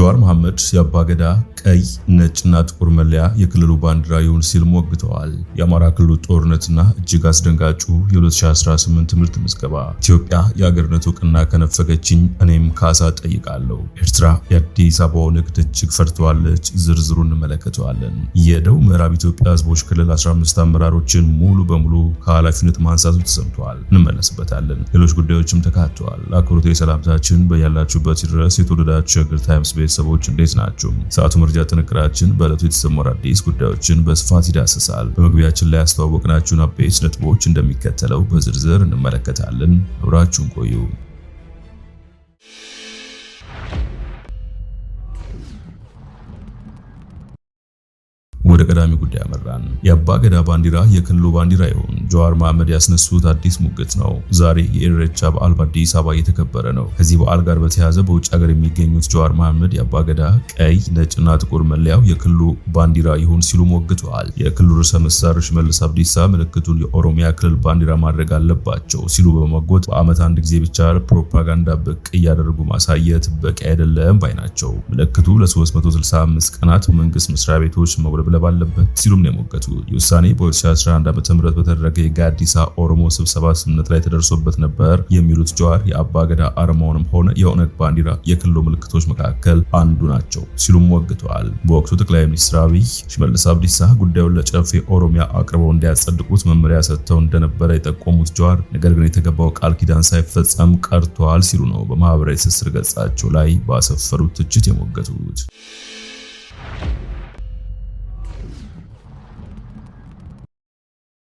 ጀዋር መሐመድ የአባገዳ ቀይ ነጭና ጥቁር መለያ የክልሉ ባንዲራ ይሁን ሲል ሞግተዋል። የአማራ ክልሉ ጦርነትና እጅግ አስደንጋጩ የ2018 ትምህርት ምዝገባ። ኢትዮጵያ የሀገርነት እውቅና ከነፈገችኝ እኔም ካሳ ጠይቃለሁ። ኤርትራ የአዲስ አበባው ንግድ እጅግ ፈርተዋለች። ዝርዝሩን እንመለከተዋለን። የደቡብ ምዕራብ ኢትዮጵያ ህዝቦች ክልል 15 አመራሮችን ሙሉ በሙሉ ከኃላፊነት ማንሳቱ ተሰምቷል። እንመለስበታለን። ሌሎች ጉዳዮችም ተካተዋል። አክብሮታዊ ሰላምታችን በያላችሁበት ድረስ የተወደዳችሁ ሸገር ታይምስ ቤተሰቦች እንዴት ናችሁ? ሰዓቱ መረጃ ጥንቅራችን በዕለቱ የተሰሙ አዳዲስ ጉዳዮችን በስፋት ይዳሰሳል። በመግቢያችን ላይ ያስተዋወቅናችሁን አበይት ነጥቦች እንደሚከተለው በዝርዝር እንመለከታለን። አብራችሁን ቆዩ። ወደ ቀዳሚ ጉዳይ አመራን። የአባገዳ ባንዲራ የክልሉ ባንዲራ ይሁን ጀዋር መሐመድ ያስነሱት አዲስ ሙግት ነው። ዛሬ የኢሬቻ በዓል በአዲስ አበባ እየተከበረ ነው። ከዚህ በዓል ጋር በተያያዘ በውጭ ሀገር የሚገኙት ጀዋር መሐመድ የአባገዳ ቀይ ነጭና ጥቁር መለያው የክልሉ ባንዲራ ይሁን ሲሉ ሞግተዋል። የክልሉ ርዕሰ መስተዳድር ሽመልስ አብዲሳ ምልክቱን የኦሮሚያ ክልል ባንዲራ ማድረግ አለባቸው ሲሉ በመሞገት በዓመት አንድ ጊዜ ብቻ ፕሮፓጋንዳ ብቅ እያደረጉ ማሳየት በቂ አይደለም ባይ ናቸው። ምልክቱ ለ365 ቀናት በመንግስት መስሪያ ቤቶች መውለብለብ ባለበት ሲሉም ነው የሞገቱት። የውሳኔ በ2011 ዓ.ም በተደረገ የጋዲሳ ኦሮሞ ስብሰባ ስምምነት ላይ ተደርሶበት ነበር የሚሉት ጀዋር የአባገዳ አርማውንም ሆነ የኦነግ ባንዲራ የክልሉ ምልክቶች መካከል አንዱ ናቸው ሲሉም ሞግተዋል። በወቅቱ ጠቅላይ ሚኒስትር አብይ ሽመልስ አብዲሳ ጉዳዩን ለጨፌ ኦሮሚያ አቅርበው እንዲያጸድቁት መመሪያ ሰጥተው እንደነበረ የጠቆሙት ጀዋር ነገር ግን የተገባው ቃል ኪዳን ሳይፈጸም ቀርቷል ሲሉ ነው በማህበራዊ ትስስር ገጻቸው ላይ ባሰፈሩት ትችት የሞገቱት።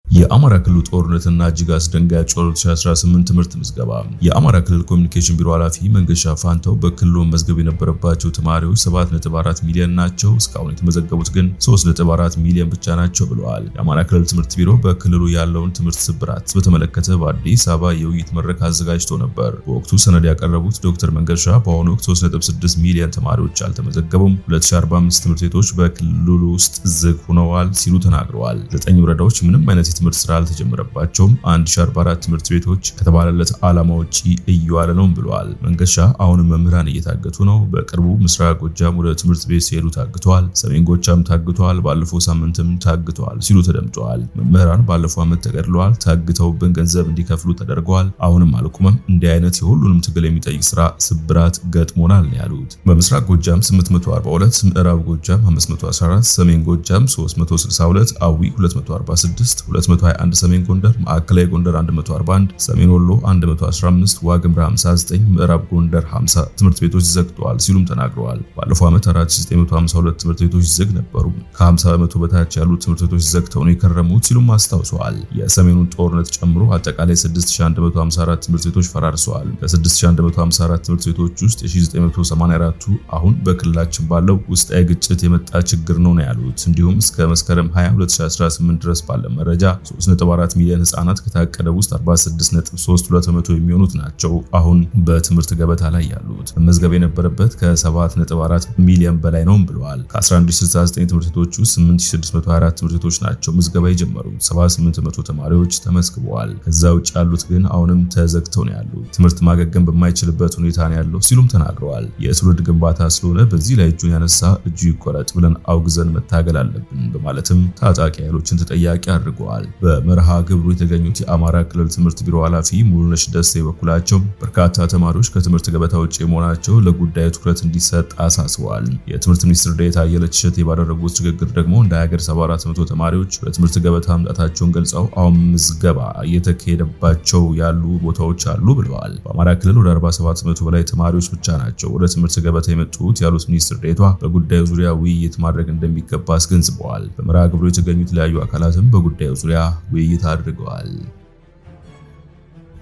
የአማራ ክልል ጦርነትና እጅግ አስደንጋጭ 2018 ትምህርት ምዝገባ። የአማራ ክልል ኮሚኒኬሽን ቢሮ ኃላፊ መንገሻ ፋንታው በክልሉ መዝገብ የነበረባቸው ተማሪዎች 7.4 ሚሊዮን ናቸው፣ እስካሁን የተመዘገቡት ግን 3.4 ሚሊዮን ብቻ ናቸው ብለዋል። የአማራ ክልል ትምህርት ቢሮ በክልሉ ያለውን ትምህርት ስብራት በተመለከተ በአዲስ አበባ የውይይት መድረክ አዘጋጅቶ ነበር። በወቅቱ ሰነድ ያቀረቡት ዶክተር መንገሻ በአሁኑ ወቅት 3.6 ሚሊዮን ተማሪዎች አልተመዘገቡም፣ 2045 ትምህርት ቤቶች በክልሉ ውስጥ ዝግ ሆነዋል ሲሉ ተናግረዋል። 9 ወረዳዎች ምንም አይነት ትምህርት ስራ አልተጀመረባቸውም። 1044 ትምህርት ቤቶች ከተባለለት ዓላማ ውጪ እየዋለ ነው ብለዋል። መንገሻ አሁንም መምህራን እየታገቱ ነው። በቅርቡ ምስራቅ ጎጃም ወደ ትምህርት ቤት ሲሄዱ ታግተዋል፣ ሰሜን ጎጃም ታግተዋል፣ ባለፈው ሳምንትም ታግተዋል ሲሉ ተደምጠዋል። መምህራን ባለፈው ዓመት ተገድለዋል፣ ታግተውብን ገንዘብ እንዲከፍሉ ተደርገዋል። አሁንም አልቆመም። እንዲህ አይነት የሁሉንም ትግል የሚጠይቅ ስራ ስብራት ገጥሞናል ያሉት በምስራቅ ጎጃም 842፣ ምዕራብ ጎጃም 514፣ ሰሜን ጎጃም 362፣ አዊ 246፣ 221 ሰሜን ጎንደር፣ ማዕከላዊ ጎንደር 141፣ ሰሜን ወሎ 115፣ ዋግምራ 59፣ ምዕራብ ጎንደር 50 ትምህርት ቤቶች ዘግተዋል ሲሉም ተናግረዋል። ባለፈው ዓመት 4952 ትምህርት ቤቶች ዝግ ነበሩ። ከ50 በመቶ በታች ያሉ ትምህርት ቤቶች ዘግተው ነው የከረሙት ሲሉም አስታውሰዋል። የሰሜኑን ጦርነት ጨምሮ አጠቃላይ 6154 ትምህርት ቤቶች ፈራርሰዋል። ከ6154 ትምህርት ቤቶች ውስጥ የ1984ቱ አሁን በክልላችን ባለው ውስጣዊ ግጭት የመጣ ችግር ነው ያሉት። እንዲሁም እስከ መስከረም 20 2018 ድረስ ባለ መረጃ 3.4 ሚሊዮን ህጻናት ከታቀደ ውስጥ 46.32% የሚሆኑት ናቸው አሁን በትምህርት ገበታ ላይ ያሉት። መመዝገብ የነበረበት ከ7.4 ሚሊዮን በላይ ነው ብለዋል። ከ1169 ትምህርት ቤቶች ውስጥ 8624 ትምህርት ቤቶች ናቸው ምዝገባ የጀመሩት። 78% ተማሪዎች ተመዝግበዋል። ከዛ ውጭ ያሉት ግን አሁንም ተዘግተው ነው ያሉት። ትምህርት ማገገም በማይችልበት ሁኔታ ነው ያለው ሲሉም ተናግረዋል። የትውልድ ግንባታ ስለሆነ በዚህ ላይ እጁን ያነሳ እጁ ይቆረጥ ብለን አውግዘን መታገል አለብን በማለትም ታጣቂ ኃይሎችን ተጠያቂ አድርገዋል። በመርሃ ግብሩ የተገኙት የአማራ ክልል ትምህርት ቢሮ ኃላፊ ሙሉነሽ ደሴ በኩላቸው በርካታ ተማሪዎች ከትምህርት ገበታ ውጭ መሆናቸው ለጉዳዩ ትኩረት እንዲሰጥ አሳስበዋል። የትምህርት ሚኒስትር ዴኤታ አየለች እሸቴ ባደረጉት ንግግር ደግሞ እንደ ሀገር 74% ተማሪዎች በትምህርት ገበታ መምጣታቸውን ገልጸው አሁን ምዝገባ እየተካሄደባቸው ያሉ ቦታዎች አሉ ብለዋል። በአማራ ክልል ወደ 47% በላይ ተማሪዎች ብቻ ናቸው ወደ ትምህርት ገበታ የመጡት ያሉት ሚኒስትር ዴኤታ በጉዳዩ ዙሪያ ውይይት ማድረግ እንደሚገባ አስገንዝበዋል። በመርሃ ግብሩ የተገኙት የተለያዩ አካላትም በጉዳዩ ዙሪያ ውይይት አድርገዋል።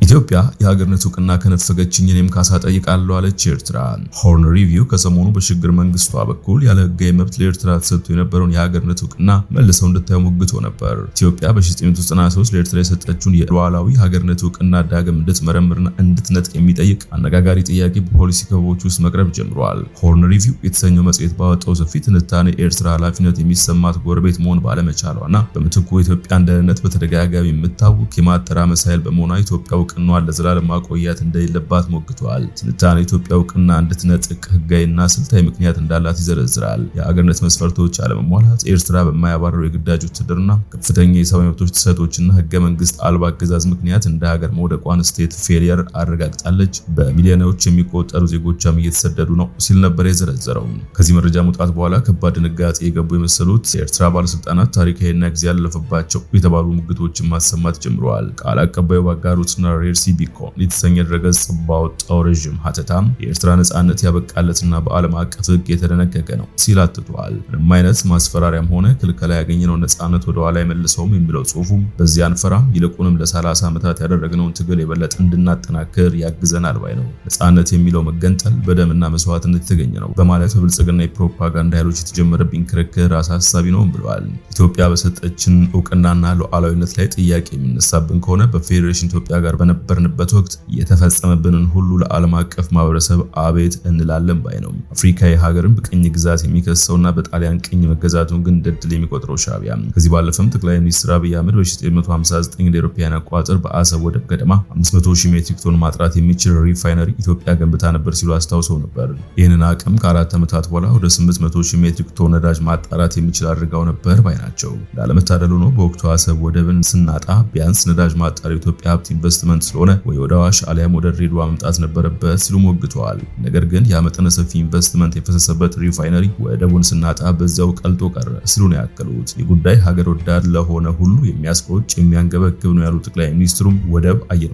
ኢትዮጵያ የሀገርነት እውቅና ከነፈገችኝ እኔም ካሳ ጠይቃለሁ አለች ኤርትራ። ሆርን ሪቪው ከሰሞኑ በሽግግር መንግስቷ በኩል ያለ ህጋዊ መብት ለኤርትራ ተሰጥቶ የነበረውን የሀገርነት እውቅና መልሰው እንድታየው ሞግቶ ነበር። ኢትዮጵያ በ1993 ለኤርትራ የሰጠችውን የሉዓላዊ ሀገርነት እውቅና ዳግም እንድትመረምርና እንድትነጥቅ የሚጠይቅ አነጋጋሪ ጥያቄ በፖሊሲ ክበቦች ውስጥ መቅረብ ጀምሯል። ሆርን ሪቪው የተሰኘው መጽሔት ባወጣው ሰፊ ትንታኔ ኤርትራ ኃላፊነት የሚሰማት ጎረቤት መሆን ባለመቻሏና በምትኩ የኢትዮጵያን ደህንነት በተደጋጋሚ የምታውክ የማጠራመስ ኃይል በመሆኗ ኢትዮጵያ እውቅናዋን ለዘላለም ማቆያት እንደሌለባት ሞግተዋል። ትንታኔ ኢትዮጵያ እውቅና እንድትነጥቅ ህጋዊና ስልታዊ ምክንያት እንዳላት ይዘረዝራል። የአገርነት መስፈርቶች አለመሟላት፣ ኤርትራ በማያባረሩ የግዳጅ ውትድርና፣ ከፍተኛ የሰብአዊ መብቶች ጥሰቶችና ህገ መንግስት አልባ አገዛዝ ምክንያት እንደ ሀገር መውደቋን ስቴት ፌሊየር አረጋግጣለች። በሚሊዮኖች የሚቆጠሩ ዜጎቿም እየተሰደዱ ነው ሲል ነበር የዘረዘረው። ከዚህ መረጃ መውጣት በኋላ ከባድ ድንጋጤ የገቡ የመሰሉት የኤርትራ ባለስልጣናት ታሪካዊና ጊዜ ያለፈባቸው የተባሉ ሙግቶችን ማሰማት ጀምረዋል። ቃል አቀባዩ ባጋሩትና ሬርሲ ቢኮን የተሰኘ ድረገጽ ባወጣው ረዥም ሀተታም የኤርትራ ነጻነት ያበቃለትና በዓለም አቀፍ ህግ የተደነገገ ነው ሲል አትቷል። ምንም አይነት ማስፈራሪያም ሆነ ክልከላ ያገኘነው ነጻነት ወደ ኋላ አይመልሰውም የሚለው ጽሁፉም በዚህ አንፈራም፣ ይልቁንም ለ30 ዓመታት ያደረግነውን ትግል የበለጠ እንድናጠናክር ያግዘናል ባይ ነው። ነጻነት የሚለው መገንጠል በደምና መስዋዕትነት የተገኘ ነው በማለት በብልጽግና የፕሮፓጋንዳ ኃይሎች የተጀመረብኝ ክርክር አሳሳቢ ነው ብለዋል። ኢትዮጵያ በሰጠችን እውቅናና ሉዓላዊነት ላይ ጥያቄ የሚነሳብን ከሆነ በፌዴሬሽን ኢትዮጵያ ጋር በነበርንበት ወቅት የተፈጸመብንን ሁሉ ለዓለም አቀፍ ማህበረሰብ አቤት እንላለን ባይ ነው። አፍሪካዊ ሀገርን በቅኝ ግዛት የሚከሰውና በጣሊያን ቅኝ መገዛቱን ግን እንደድል የሚቆጥረው ሻዕቢያ ከዚህ ባለፈም ጠቅላይ ሚኒስትር አብይ አህመድ በ1959 እንደ አውሮፓውያን አቆጣጠር በአሰብ ወደብ ገደማ 500,000 ሜትሪክ ቶን ማጥራት የሚችል ሪፋይነሪ ኢትዮጵያ ገንብታ ነበር ሲሉ አስታውሰው ነበር። ይህንን አቅም ከ4 ዓመታት በኋላ ወደ 800,000 ሜትሪክ ቶን ነዳጅ ማጣራት የሚችል አድርገው ነበር ባይ ናቸው። ላለመታደል ሆኖ በወቅቱ አሰብ ወደብን ስናጣ ቢያንስ ነዳጅ ማጣሪያ የኢትዮጵያ ሀብት ኢንቨስትመንት ስለሆነ ወይ ወደ አዋሽ አሊያም ወደ ድሬዳዋ መምጣት ነበረበት ሲሉ ሞግተዋል። ነገር ግን ያ መጠነ ሰፊ ኢንቨስትመንት የፈሰሰበት ሪፋይነሪ ወደቡን ስናጣ በዛው ቀልጦ ቀረ ሲሉ ነው ያከሉት። የጉዳይ ሀገር ወዳድ ለሆነ ሁሉ የሚያስቆጭ የሚያንገበግብ ነው ያሉት ጠቅላይ ሚኒስትሩም ወደብ፣ አየር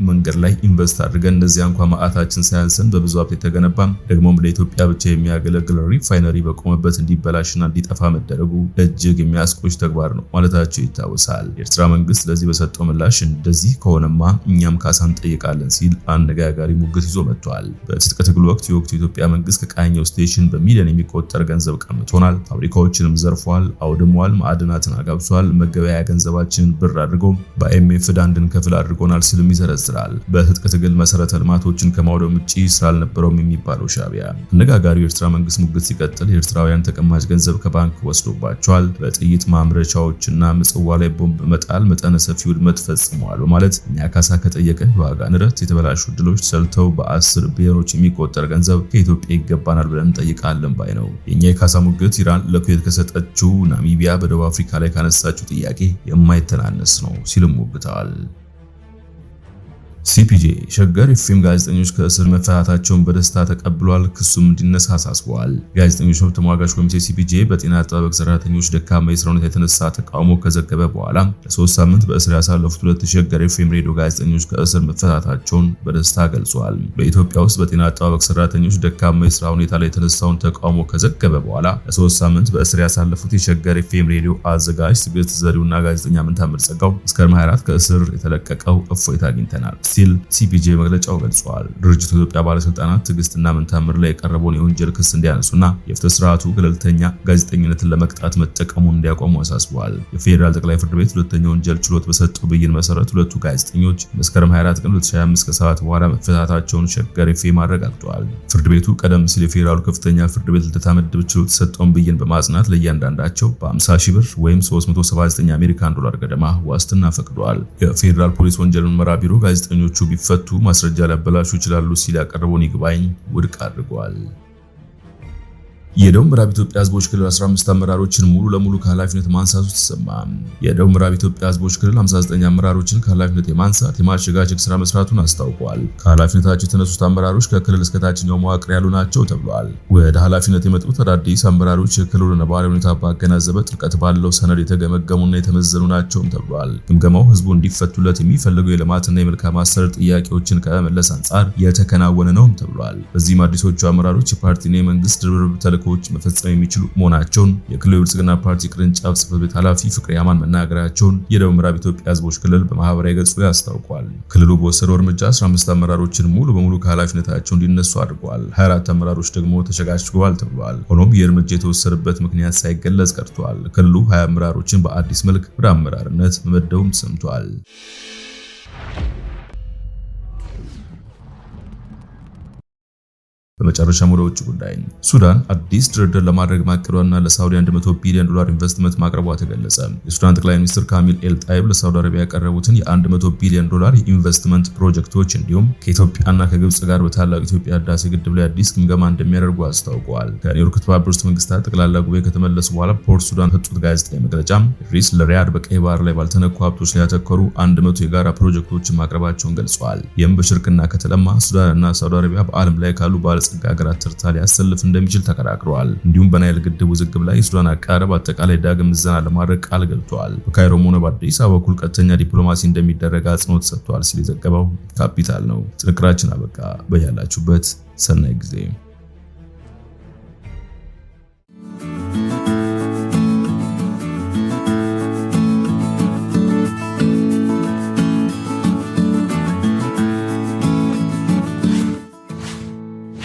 መንገድ ላይ ኢንቨስት አድርገን እነዚያ እንኳን ማዕታችን ሳያንሰን በብዙ ሀብት የተገነባ ደግሞም ለኢትዮጵያ ብቻ የሚያገለግል ሪፋይነሪ በቆመበት እንዲበላሽና እንዲጠፋ መደረጉ እጅግ የሚያስቆጭ ተግባር ነው ማለታቸው ይታወሳል። የኤርትራ መንግስት ለዚህ በሰጠው ምላሽ እንደዚህ ከሆነማ እኛም ካሳ እንጠይቃለን ሲል አነጋጋሪ ሙግት ይዞ መጥቷል። በትጥቅ ትግሉ ወቅት የወቅቱ የኢትዮጵያ መንግስት ከቃኘው ስቴሽን በሚሊዮን የሚቆጠር ገንዘብ ቀምቶናል፣ ፋብሪካዎችንም ዘርፏል፣ አውድሟል፣ ማዕድናትን አጋብሷል፣ መገበያያ ገንዘባችንን ብር አድርጎ በአይኤምኤፍ ዕዳ እንድንከፍል አድርጎናል ሲልም ይዘረዝራል። በትጥቅ ትግል መሰረተ ልማቶችን ከማውደም ውጪ ስራ አልነበረውም የሚባለው ሻዕቢያ አነጋጋሪው የኤርትራ መንግስት ሙግት ሲቀጥል የኤርትራውያን ተቀማጭ ገንዘብ ከባንክ ወስዶባቸዋል፣ በጥይት ማምረቻዎችና ምጽዋ ላይ ቦምብ መጣል መጠነ ሰፊ ውድመት ፈጽመዋል በማለት እኛ ካሳ ከጠየቀን የዋጋ ንረት፣ የተበላሹ ዕድሎች ሰልተው በ10 ቢሊዮኖች የሚቆጠር ገንዘብ ከኢትዮጵያ ይገባናል ብለን እንጠይቃለን ባይ ነው። የኛ የካሳ ሙግት ኢራን ለኩዌት ከሰጠችው ናሚቢያ በደቡብ አፍሪካ ላይ ካነሳችው ጥያቄ የማይተናነስ ነው ሲልም ሞግተዋል። ሲፒጄ ሸገር ኤፍኤም ጋዜጠኞች ከእስር መፈታታቸውን በደስታ ተቀብሏል። ክሱም እንዲነሳ አሳስበዋል። ጋዜጠኞች መብት ተሟጋች ኮሚቴ ሲፒጄ በጤና አጠባበቅ ሰራተኞች ደካማ የስራ ሁኔታ የተነሳ ተቃውሞ ከዘገበ በኋላ ለ3 ሳምንት በእስር ያሳለፉት 2 ሸገር ኤፍኤም ሬዲዮ ጋዜጠኞች ከእስር መፈታታቸውን በደስታ ገልጿል። በኢትዮጵያ ውስጥ በጤና አጠባበቅ ሰራተኞች ደካማ የስራ ሁኔታ ላይ የተነሳውን ተቃውሞ ከዘገበ በኋላ ለ3 ሳምንት በእስር ያሳለፉት የሸገር ኤፍኤም ሬዲዮ አዘጋጅ ትዕግስት ዘሪሁንና ጋዜጠኛ ምንታምር ጸጋው መስከረም 24 ከእስር የተለቀቀው እፎይታ አግኝተናል ሲል ሲፒጄ መግለጫው ገልጿል። ድርጅቱ የኢትዮጵያ ባለስልጣናት ትዕግስትና ምንታምር ላይ የቀረበውን የወንጀል ክስ እንዲያነሱና የፍትህ ስርዓቱ ገለልተኛ ጋዜጠኝነትን ለመቅጣት መጠቀሙን እንዲያቆሙ አሳስበዋል። የፌዴራል ጠቅላይ ፍርድ ቤት ሁለተኛ ወንጀል ችሎት በሰጠው ብይን መሰረት ሁለቱ ጋዜጠኞች መስከረም 24 ቀን 2025 ከሰዓት በኋላ መፈታታቸውን ሸገር ኤፍኤም አረጋግጧል። ፍርድ ቤቱ ቀደም ሲል የፌዴራሉ ከፍተኛ ፍርድ ቤት ልደታ ምድብ ችሎት የሰጠውን ብይን በማጽናት ለእያንዳንዳቸው በ50,000 ብር ወይም 379 አሜሪካን ዶላር ገደማ ዋስትና ፈቅዷል። የፌዴራል ፖሊስ ወንጀል ምርመራ ቢሮ ጋዜጠኞቹ ቢፈቱ ማስረጃ ሊያበላሹ ይችላሉ ሲል ያቀረበውን ይግባኝ ውድቅ አድርጓል። የደቡብ ምዕራብ ኢትዮጵያ ህዝቦች ክልል 15 አመራሮችን ሙሉ ለሙሉ ከኃላፊነት ማንሳቱ ተሰማ። የደቡብ ምዕራብ ኢትዮጵያ ህዝቦች ክልል 59 አመራሮችን ከኃላፊነት የማንሳት የማሸጋሸግ ስራ መስራቱን አስታውቋል። ከኃላፊነታቸው የተነሱት አመራሮች ከክልል እስከ ታችኛው መዋቅር ያሉ ናቸው ተብሏል። ወደ ኃላፊነት የመጡት አዳዲስ አመራሮች የክልሉ ነባራዊ ሁኔታ ባገናዘበ ጥልቀት ባለው ሰነድ የተገመገሙና የተመዘኑ ናቸውም ተብሏል። ግምገማው ህዝቡ እንዲፈቱለት የሚፈልገው የልማትና የመልካም አስተዳደር ጥያቄዎችን ከመመለስ አንጻር የተከናወነ ነውም ተብሏል። በዚህም አዲሶቹ አመራሮች የፓርቲና የመንግስት ድርብርብ ተልዕኮ መፈጸም የሚችሉ መሆናቸውን የክልሉ ብልጽግና ፓርቲ ቅርንጫፍ ጽሕፈት ቤት ኃላፊ ፍቅሬ ያማን መናገራቸውን የደቡብ ምዕራብ ኢትዮጵያ ህዝቦች ክልል በማህበራዊ ገጹ ያስታውቋል። ክልሉ በወሰደው እርምጃ 15 አመራሮችን ሙሉ በሙሉ ከኃላፊነታቸው እንዲነሱ አድርጓል። 24 አመራሮች ደግሞ ተሸጋሽገዋል ተብሏል። ሆኖም የእርምጃ የተወሰደበት ምክንያት ሳይገለጽ ቀርቷል። ክልሉ 20 አመራሮችን በአዲስ መልክ ወደ አመራርነት መመደቡም ሰምቷል። በመጨረሻም ወደ ውጭ ጉዳይ ሱዳን አዲስ ድርድር ለማድረግ ማቀዷና ለሳውዲ $100 ቢሊዮን ኢንቨስትመንት ማቅረቧ ተገለጸ። የሱዳን ጠቅላይ ሚኒስትር ካሚል ኤል ጣይብ ለሳውዲ አረቢያ ያቀረቡትን የ$100 ቢሊዮን የኢንቨስትመንት ፕሮጀክቶች እንዲሁም ከኢትዮጵያና ከግብጽ ጋር በታላቁ ኢትዮጵያ ህዳሴ ግድብ ላይ አዲስ ግምገማ እንደሚያደርጉ አስታውቀዋል። ከኒውዮርክ የተባበሩት መንግስታት ጠቅላላ ጉባኤ ከተመለሱ በኋላ ፖርት ሱዳን ሰጡት ጋዜጣዊ መግለጫ ኢድሪስ ለሪያድ በቀይ ባህር ላይ ባልተነኩ ሀብቶች ላይ ያተኮሩ 100 የጋራ ፕሮጀክቶችን ማቅረባቸውን ገልጸዋል። ይህም በሽርክና ከተለማ ሱዳንና ሳውዲ አረቢያ በዓለም ላይ ካሉ ባለጸጋ ሀገራት ተርታ ሊያሰልፍ እንደሚችል ተከራክረዋል። እንዲሁም በናይል ግድብ ውዝግብ ላይ የሱዳን አቀራረብ አጠቃላይ ዳግም ምዘና ለማድረግ ቃል ገብተዋል። በካይሮም ሆነ በአዲስ አበባ በኩል ቀጥተኛ ዲፕሎማሲ እንደሚደረግ አጽንኦት ሰጥቷል ሲል የዘገበው ካፒታል ነው። ጥንቅራችን አበቃ። በያላችሁበት ሰናይ ጊዜ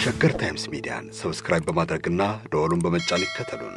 ሸገር ታይምስ ሚዲያን ሰብስክራይብ በማድረግና ደወሉን በመጫን ይከተሉን።